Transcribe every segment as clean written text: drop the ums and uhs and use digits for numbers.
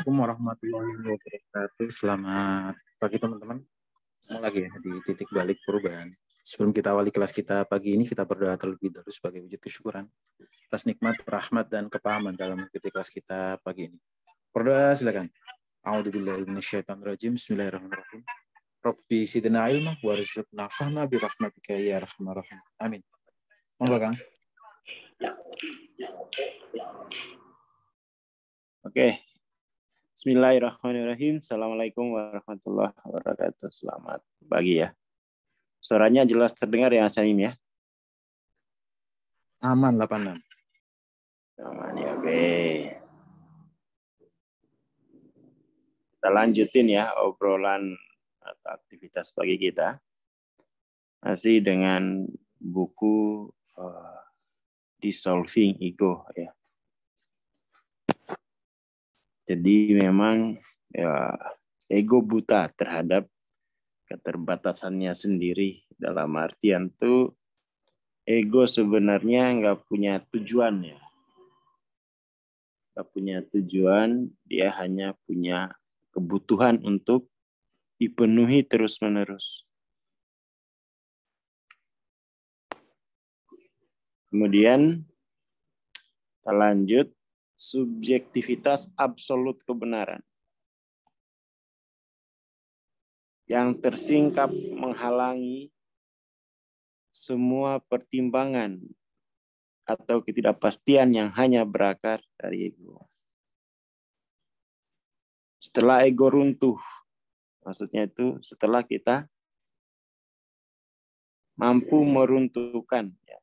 Assalamualaikum warahmatullahi wabarakatuh. Selamat pagi teman-teman. Mau lagi ya di titik balik perubahan. Sebelum kita awali kelas kita pagi ini, kita berdoa terlebih dahulu sebagai wujud kesyukuran atas nikmat, rahmat, dan kepahaman dalam mengikuti kelas kita pagi ini. Berdoa silakan. A'udzubillahi minasyaitonirrajim. Bismillahirrahmanirrahim. Rabbi zidna ilma warzuqna fahma birahmatika ya arhamar rahimin. Amin. Monggo Kang. Oke. Bismillahirrahmanirrahim. Assalamualaikum warahmatullahi wabarakatuh. Selamat pagi ya. Suaranya jelas terdengar ya Salim ya? Aman 86. Aman ya, oke. Kita lanjutin ya obrolan atau aktivitas pagi kita. Masih dengan buku Dissolving Ego ya. Jadi memang ya, ego buta terhadap keterbatasannya sendiri. Dalam artian tuh ego sebenarnya nggak punya tujuan ya. Nggak punya tujuan, dia hanya punya kebutuhan untuk dipenuhi terus-menerus. Kemudian kita lanjut, subjektivitas absolut kebenaran. Yang tersingkap menghalangi semua pertimbangan atau ketidakpastian yang hanya berakar dari ego. Setelah ego runtuh, maksudnya itu setelah kita mampu meruntuhkan ya,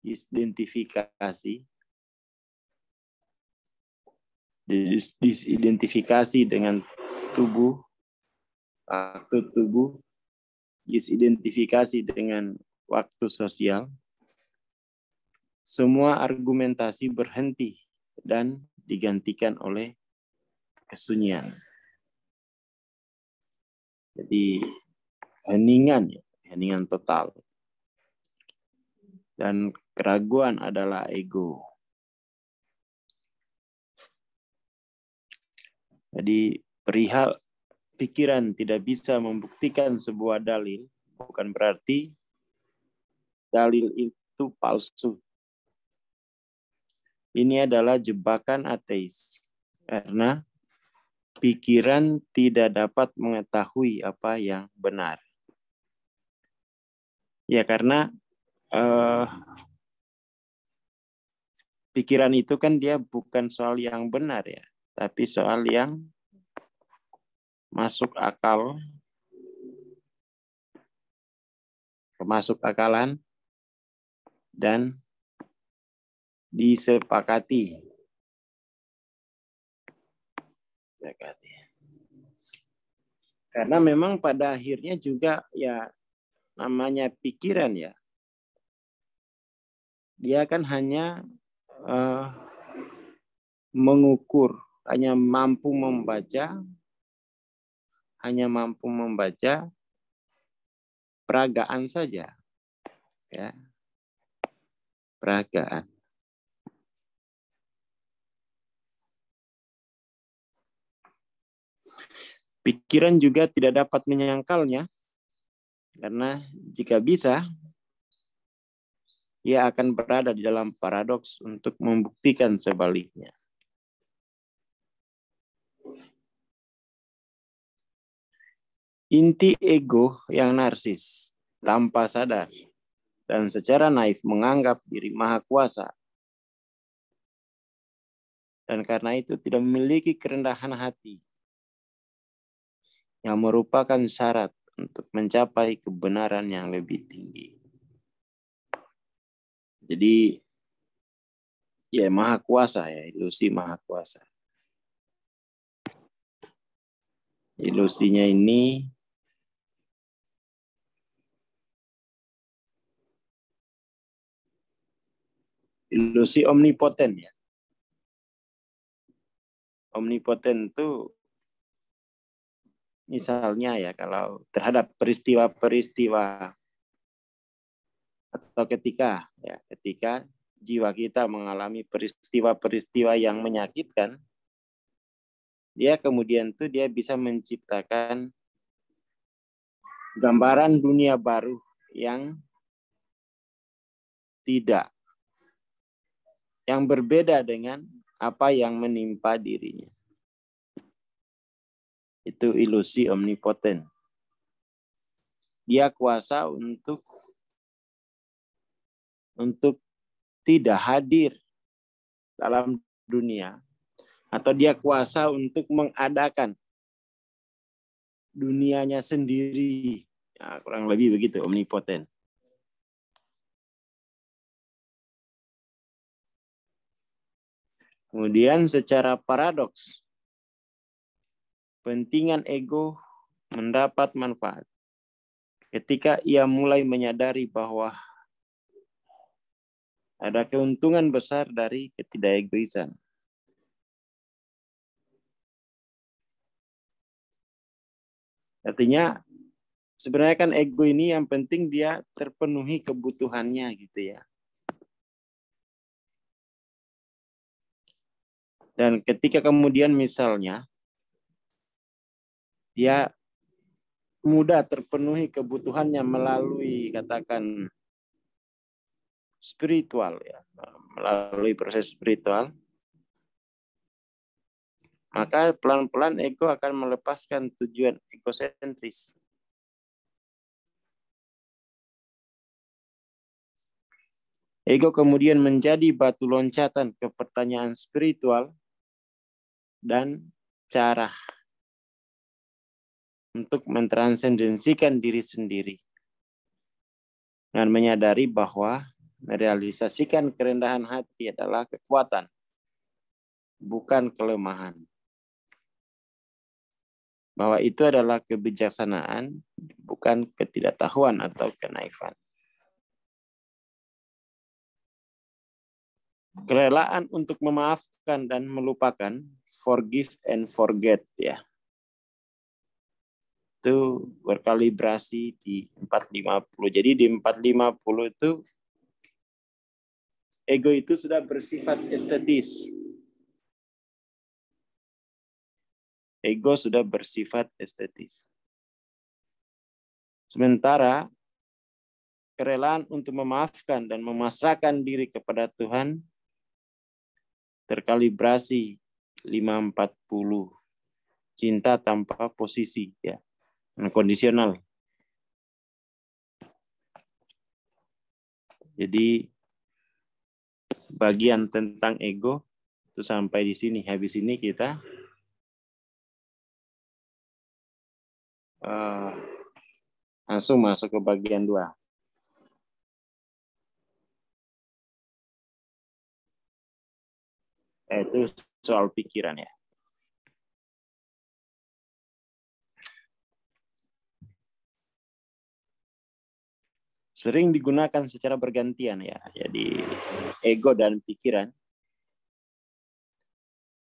disidentifikasi dengan tubuh, waktu tubuh, disidentifikasi dengan waktu sosial, semua argumentasi berhenti dan digantikan oleh kesunyian. Jadi heningan total. Dan keraguan adalah ego. Jadi perihal pikiran tidak bisa membuktikan sebuah dalil, bukan berarti dalil itu palsu. Ini adalah jebakan ateis, karena pikiran tidak dapat mengetahui apa yang benar. Ya karena pikiran itu kan dia bukan soal yang benar ya, tapi soal yang masuk akalan dan disepakati. Karena memang pada akhirnya juga ya namanya pikiran ya, dia kan hanya mengukur, hanya mampu membaca peragaan saja, ya, peragaan. Pikiran juga tidak dapat menyangkalnya, karena jika bisa, ia akan berada di dalam paradoks untuk membuktikan sebaliknya. Inti ego yang narsis, tanpa sadar, dan secara naif menganggap diri maha kuasa, dan karena itu tidak memiliki kerendahan hati, yang merupakan syarat untuk mencapai kebenaran yang lebih tinggi. Jadi, ya maha kuasa ya, ilusi maha kuasa. Ilusinya ini ilusi omnipoten ya. Omnipoten itu misalnya ya kalau terhadap peristiwa-peristiwa atau ketika jiwa kita mengalami peristiwa-peristiwa yang menyakitkan, dia kemudian tuh dia bisa menciptakan gambaran dunia baru yang berbeda dengan apa yang menimpa dirinya. Itu ilusi omnipoten. Dia kuasa untuk tidak hadir dalam dunia, atau dia kuasa untuk mengadakan dunianya sendiri. Ya, kurang lebih begitu, omnipoten. Kemudian secara paradoks, pentingan ego mendapat manfaat ketika ia mulai menyadari bahwa ada keuntungan besar dari ketidakegoisan. Artinya sebenarnya kan ego ini yang penting dia terpenuhi kebutuhannya gitu ya. Dan ketika kemudian misalnya dia mudah terpenuhi kebutuhannya melalui katakan spiritual ya, melalui proses spiritual, maka pelan-pelan ego akan melepaskan tujuan egosentris. Ego kemudian menjadi batu loncatan ke pertanyaan spiritual dan cara untuk mentransendensikan diri sendiri. Dan menyadari bahwa merealisasikan kerendahan hati adalah kekuatan, bukan kelemahan. Bahwa itu adalah kebijaksanaan, bukan ketidaktahuan atau kenaifan. Kerelaan untuk memaafkan dan melupakan, forgive and forget ya. Itu berkalibrasi di 450. Jadi di 450 itu ego itu sudah bersifat estetis. Ego sudah bersifat estetis. Sementara kerelaan untuk memaafkan dan memasrahkan diri kepada Tuhan terkalibrasi 540. Cinta tanpa posisi ya. Kondisional. Jadi bagian tentang ego itu sampai di sini. Habis ini kita langsung masuk ke bagian 2. Itu soal pikiran ya. Sering digunakan secara bergantian ya. Jadi ego dan pikiran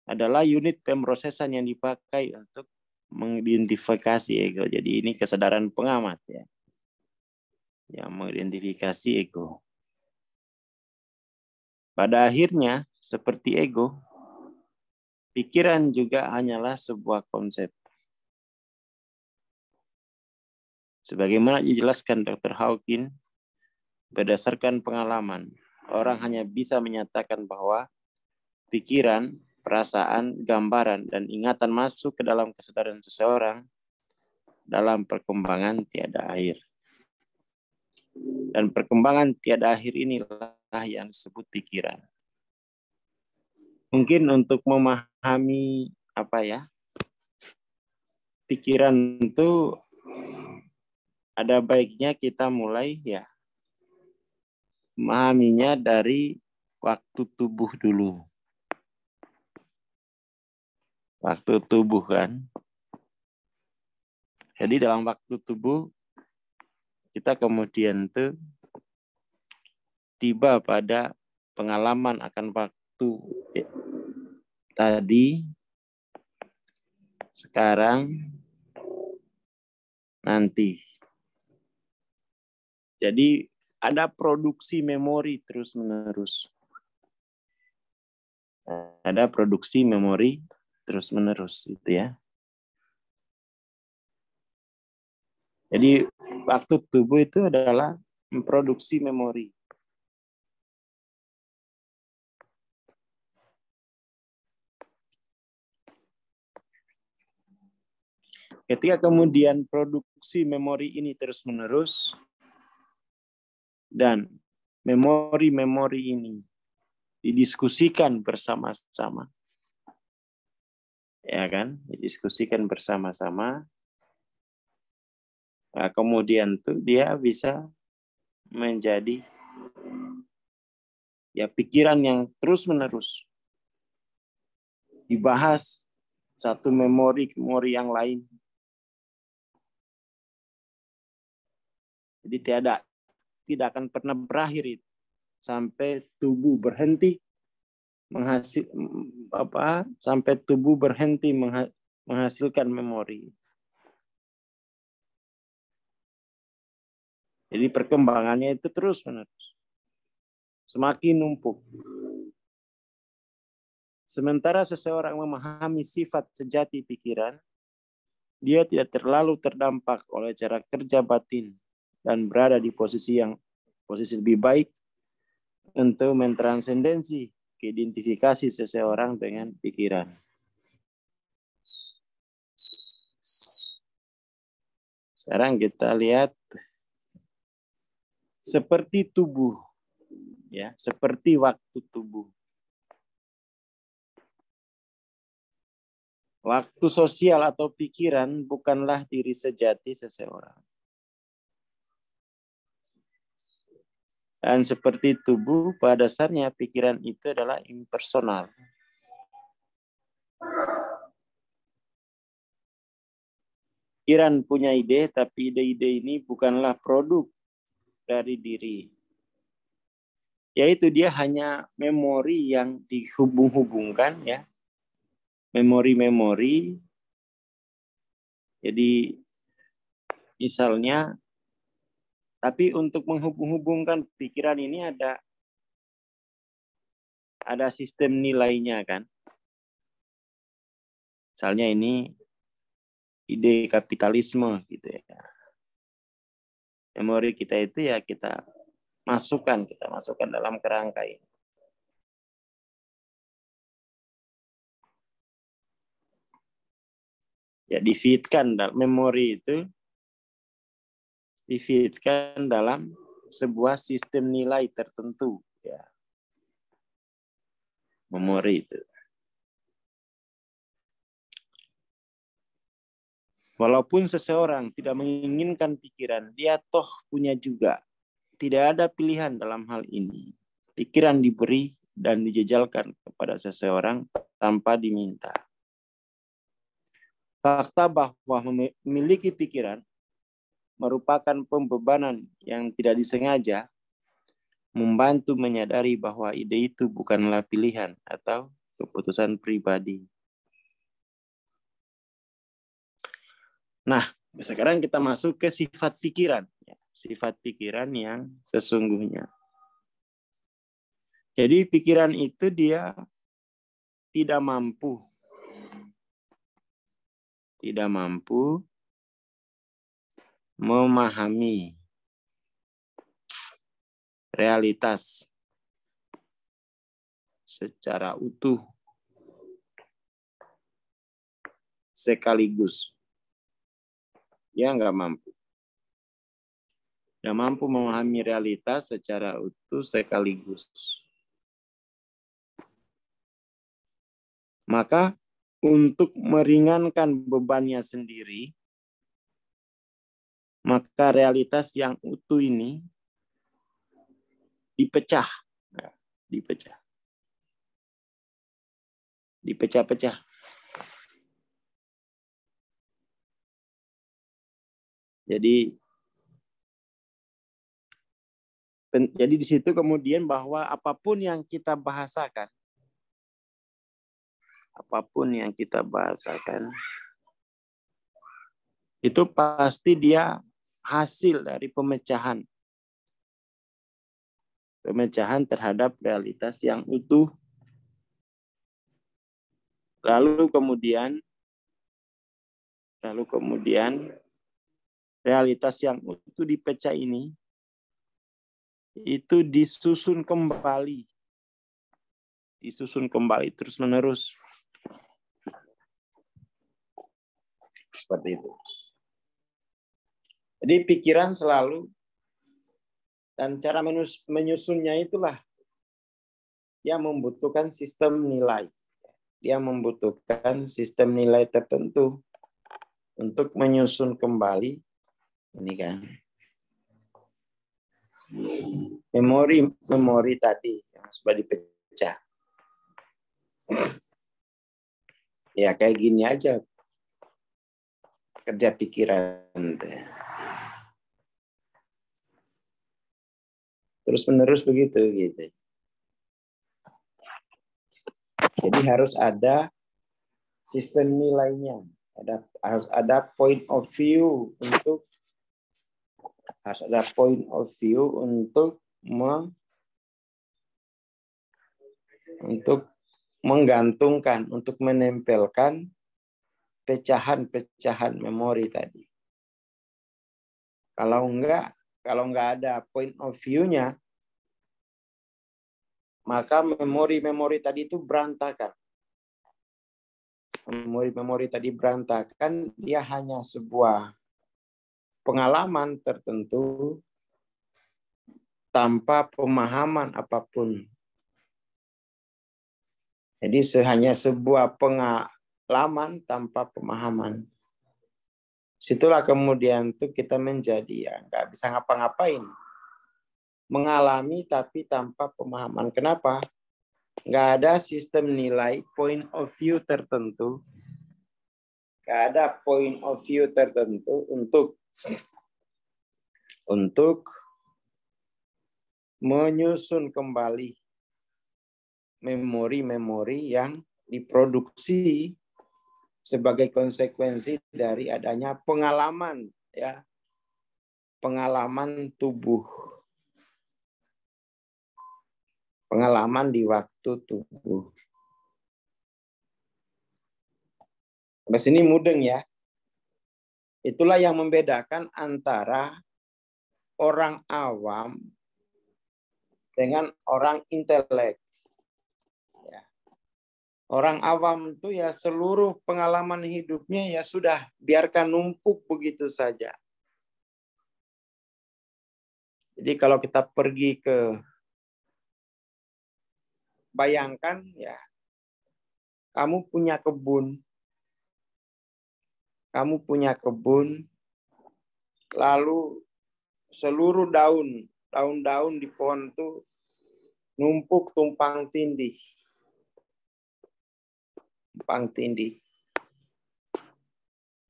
adalah unit pemrosesan yang dipakai untuk mengidentifikasi ego. Jadi ini kesadaran pengamat ya. Yang mengidentifikasi ego. Pada akhirnya, seperti ego, pikiran juga hanyalah sebuah konsep. Sebagaimana dijelaskan Dr. Hawking, berdasarkan pengalaman, orang hanya bisa menyatakan bahwa pikiran, perasaan, gambaran, dan ingatan masuk ke dalam kesadaran seseorang dalam perkembangan tiada akhir. Dan perkembangan tiada akhir inilah yang disebut pikiran. Mungkin untuk memahami pikiran itu ada baiknya kita mulai ya memahaminya dari waktu tubuh dulu. Waktu tubuh kan. Jadi dalam waktu tubuh kita kemudian tuh tiba pada pengalaman akan waktu tadi, sekarang, nanti. Jadi ada produksi memori terus-menerus. Ada produksi memori terus-menerus gitu ya. Jadi waktu tubuh itu adalah memproduksi memori. Ketika kemudian produksi memori ini terus-menerus dan memori-memori ini didiskusikan bersama-sama, ya kan? Didiskusikan bersama-sama. Nah, kemudian tuh dia bisa menjadi ya pikiran yang terus-menerus dibahas satu memori yang lain. Jadi tidak akan pernah berakhir itu sampai tubuh berhenti menghasilkan memori. Jadi perkembangannya itu terus-menerus, semakin numpuk. Sementara seseorang memahami sifat sejati pikiran, dia tidak terlalu terdampak oleh cara kerja batin dan berada di posisi lebih baik untuk mentransendensi keidentifikasi seseorang dengan pikiran. Sekarang kita lihat seperti tubuh, ya, seperti waktu tubuh. Waktu sosial atau pikiran bukanlah diri sejati seseorang. Dan seperti tubuh, pada dasarnya pikiran itu adalah impersonal. Pikiran punya ide, tapi ide-ide ini bukanlah produk dari diri. Yaitu dia hanya memori yang dihubung-hubungkan, ya. Memori-memori. Jadi misalnya, tapi untuk menghubung-hubungkan pikiran ini ada sistem nilainya kan. Misalnya ini ide kapitalisme gitu ya. Memori kita itu ya kita masukkan dalam kerangka ini. Ya di-feed-kan memori itu di-feed-kan dalam sebuah sistem nilai tertentu ya. Memori itu. Walaupun seseorang tidak menginginkan pikiran, dia toh punya juga. Tidak ada pilihan dalam hal ini. Pikiran diberi dan dijejalkan kepada seseorang tanpa diminta. Fakta bahwa memiliki pikiran merupakan pembebanan yang tidak disengaja, membantu menyadari bahwa ide itu bukanlah pilihan atau keputusan pribadi. Nah, sekarang kita masuk ke sifat pikiran. Sifat pikiran yang sesungguhnya. Jadi pikiran itu dia tidak mampu memahami realitas secara utuh sekaligus. Dia nggak mampu. Nggak mampu memahami realitas secara utuh sekaligus. Maka untuk meringankan bebannya sendiri, maka realitas yang utuh ini dipecah-pecah. Jadi di situ kemudian bahwa apapun yang kita bahasakan, itu pasti dia hasil dari pemecahan terhadap realitas yang utuh, Lalu kemudian realitas yang utuh dipecah ini itu disusun kembali terus-menerus. Seperti itu. Jadi pikiran selalu, dan cara menyusunnya itulah yang membutuhkan sistem nilai. Dia membutuhkan sistem nilai tertentu untuk menyusun kembali ini kan. Memori tadi yang sudah dipecah. Ya kayak gini aja kerja pikiran. Terus menerus begitu gitu. Jadi harus ada sistem nilainya. Harus ada point of view untuk menggantungkan, untuk menempelkan pecahan-pecahan memori tadi. Kalau nggak ada point of view-nya, maka memori-memori tadi itu berantakan. Memori-memori tadi berantakan, dia hanya sebuah pengalaman tertentu tanpa pemahaman apapun. Jadi hanya sebuah pengalaman tanpa pemahaman. Situlah kemudian tuh kita menjadi ya nggak bisa ngapa-ngapain. Mengalami tapi tanpa pemahaman. Kenapa? Nggak ada sistem nilai point of view tertentu. Nggak ada point of view tertentu untuk menyusun kembali memori-memori yang diproduksi sebagai konsekuensi dari adanya pengalaman, ya, pengalaman tubuh, pengalaman di waktu tubuh. Sampai sini mudeng ya. Itulah yang membedakan antara orang awam dengan orang intelek. Ya. Orang awam itu ya seluruh pengalaman hidupnya ya sudah biarkan numpuk begitu saja. Jadi kalau kita pergi ke, bayangkan ya, kamu punya kebun, lalu seluruh daun-daun di pohon itu numpuk tumpang tindih.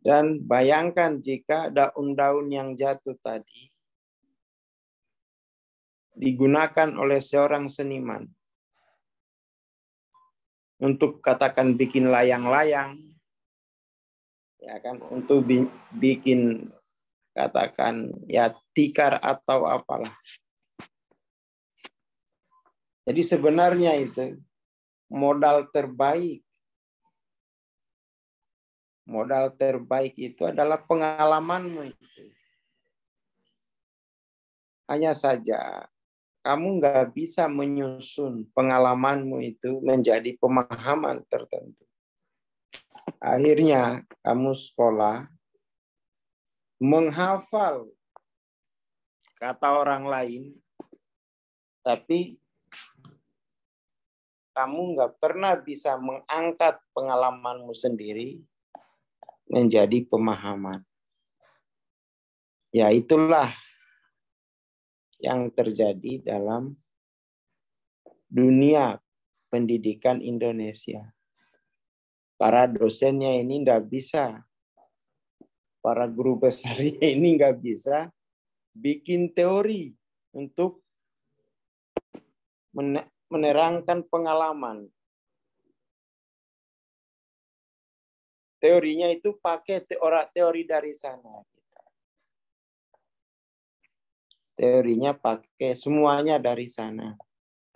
Dan bayangkan jika daun-daun yang jatuh tadi digunakan oleh seorang seniman untuk katakan bikin layang-layang, ya kan, untuk bikin katakan ya tikar atau apalah. Jadi sebenarnya itu modal terbaik itu adalah pengalamanmu itu. Hanya saja kamu nggak bisa menyusun pengalamanmu itu menjadi pemahaman tertentu. Akhirnya kamu sekolah menghafal kata orang lain, tapi kamu nggak pernah bisa mengangkat pengalamanmu sendiri menjadi pemahaman. Ya itulah yang terjadi dalam dunia pendidikan Indonesia. Para dosennya ini nggak bisa, para guru besarnya ini nggak bisa bikin teori untuk menerangkan pengalaman. Teorinya itu pakai teori dari sana. Teorinya pakai semuanya dari sana.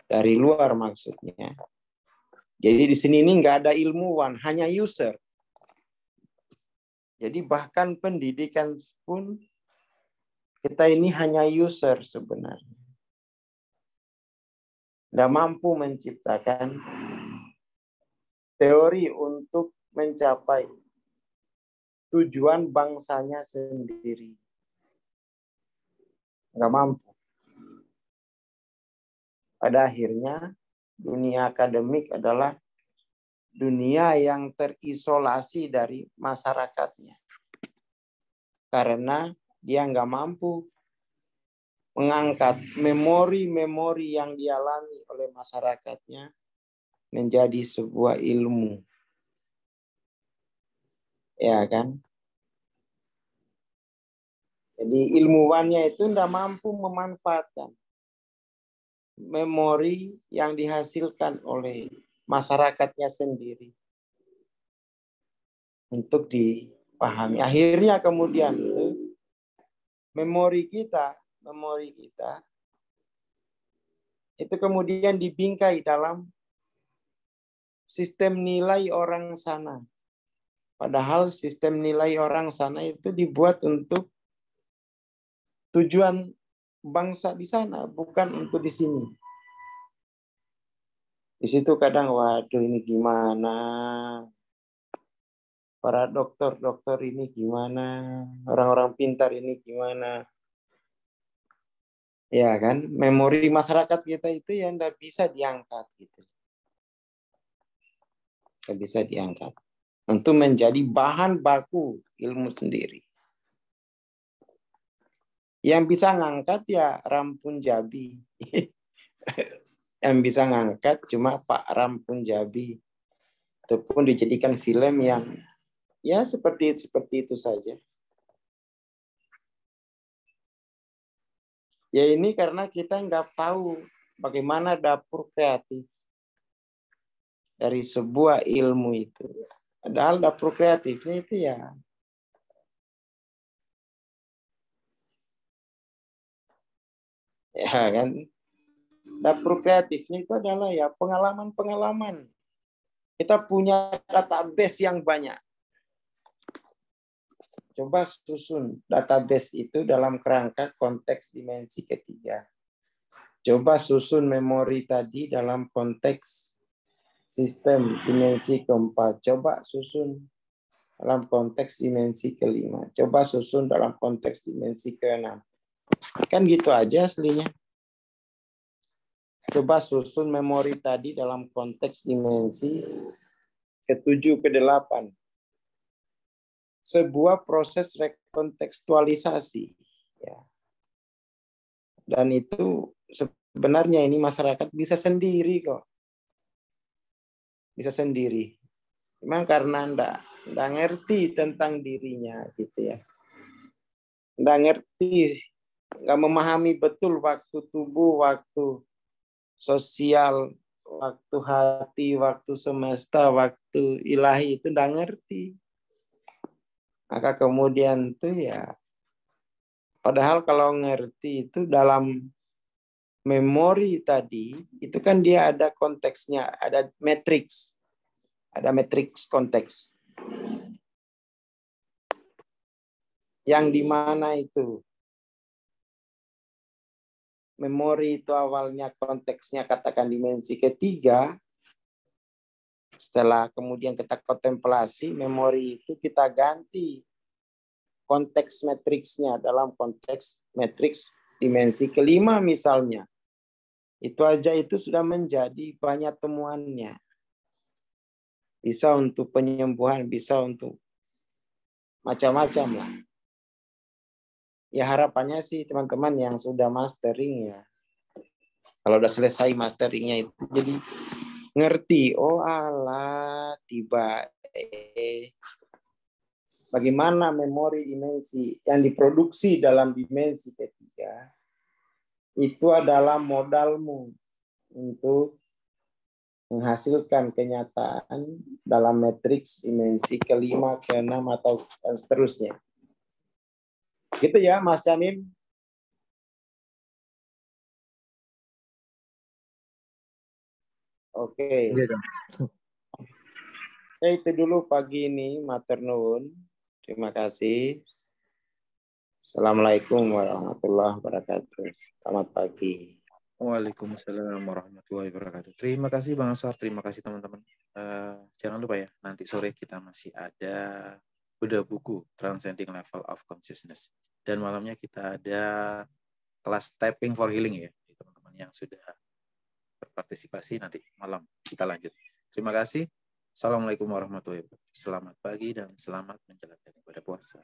Dari luar maksudnya. Jadi di sini ini nggak ada ilmuwan, hanya user. Jadi bahkan pendidikan pun kita ini hanya user sebenarnya. Nggak mampu menciptakan teori untuk mencapai tujuan bangsanya sendiri. Nggak mampu. Pada akhirnya, dunia akademik adalah dunia yang terisolasi dari masyarakatnya. Karena dia nggak mampu mengangkat memori-memori yang dialami oleh masyarakatnya menjadi sebuah ilmu. Ya kan? Jadi ilmuwannya itu nggak mampu memanfaatkan memori yang dihasilkan oleh masyarakatnya sendiri untuk dipahami. Akhirnya kemudian memori kita itu kemudian dibingkai dalam sistem nilai orang sana. Padahal sistem nilai orang sana itu dibuat untuk tujuan bangsa di sana, bukan untuk di sini. Di situ kadang, waduh ini gimana? Para dokter ini gimana? Orang-orang pintar ini gimana? Ya kan, memori masyarakat kita itu yang tidak bisa diangkat gitu. Tidak bisa diangkat untuk menjadi bahan baku ilmu sendiri. Yang bisa ngangkat ya Rampun Jabi. Yang bisa ngangkat cuma Pak Rampun Jabi. Itu pun dijadikan film yang ya seperti itu saja. Ya ini karena kita nggak tahu bagaimana dapur kreatif dari sebuah ilmu itu. Padahal dapur kreatifnya itu ya kan, dapur kreatifnya itu adalah ya pengalaman-pengalaman. Kita punya database yang banyak. Coba susun database itu dalam kerangka konteks dimensi ketiga. Coba susun memori tadi dalam konteks sistem dimensi keempat. Coba susun dalam konteks dimensi kelima. Coba susun dalam konteks dimensi keenam. Kan gitu aja aslinya. Coba susun memori tadi dalam konteks dimensi ketujuh, kedelapan. Sebuah proses rekontekstualisasi. Ya. Dan itu sebenarnya ini masyarakat bisa sendiri kok. Bisa sendiri. Memang karena enggak ngerti tentang dirinya gitu ya. Enggak ngerti, enggak memahami betul waktu tubuh, waktu sosial, waktu hati, waktu semesta, waktu ilahi itu enggak ngerti. Maka kemudian tuh ya, padahal kalau ngerti itu dalam memori tadi, itu kan dia ada konteksnya, ada matriks konteks. Yang di mana itu memori itu awalnya konteksnya katakan dimensi ketiga, setelah kemudian kita kontemplasi, memori itu kita ganti konteks matriksnya dalam konteks matriks dimensi kelima misalnya. Itu aja itu sudah menjadi banyak temuannya. Bisa untuk penyembuhan, bisa untuk macam-macam lah. Ya harapannya sih teman-teman yang sudah mastering ya, kalau udah selesai masteringnya itu jadi ngerti, oh alah tiba bagaimana memori dimensi yang diproduksi dalam dimensi ketiga itu adalah modalmu untuk menghasilkan kenyataan dalam matriks dimensi kelima, keenam, atau seterusnya. Gitu ya Mas Syamim. Oke. Iya, Kang. Itu dulu pagi ini, matur nuwun. Terima kasih. Assalamualaikum warahmatullahi wabarakatuh. Selamat pagi. Waalaikumsalam warahmatullahi wabarakatuh. Terima kasih Bang Aswar, terima kasih teman-teman. Jangan lupa ya, nanti sore kita masih ada bedah buku Transcending Level of Consciousness. Dan malamnya kita ada kelas Tapping for Healing ya. Teman-teman yang sudah berpartisipasi nanti malam kita lanjut. Terima kasih. Assalamualaikum warahmatullahi wabarakatuh. Selamat pagi dan selamat menjalankan ibadah puasa.